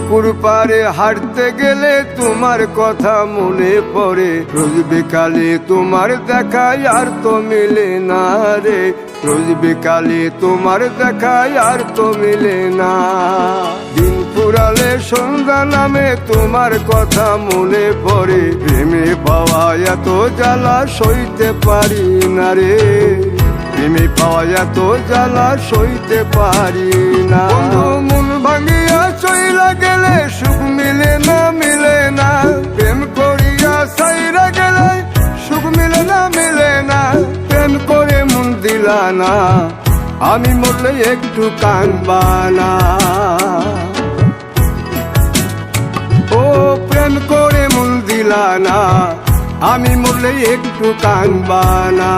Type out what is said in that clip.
পুকুর পাড়ে হাঁটতে গেলে তোমার কথা মনে পড়ে, রোজ বিকালে তোমার দেখায় আর তো মিলে না রে, রোজ বিকালে তোমার দেখায় আর তো মিলে না। দিন ফুরালে সন্ধ্যা নামে তোমার কথা মনে পড়ে, প্রেমে পাওয়া এত জ্বালা সইতে পারি না রে, প্রেমে পাওয়া এত জ্বালা সইতে পারি না। মন ভাঙিয়া চইলা গেলে সুখ মিলে না, মিলে না, প্রেম করিয়া সাইরা গেলে সুখ মিলে না, মিলে না, প্রেম করে মন দিলা না, আমি মরলে একটু কাঁদবা না। ও প্রেম করে মন দিলা না, আমি মরলে একটু কাঁদবা না।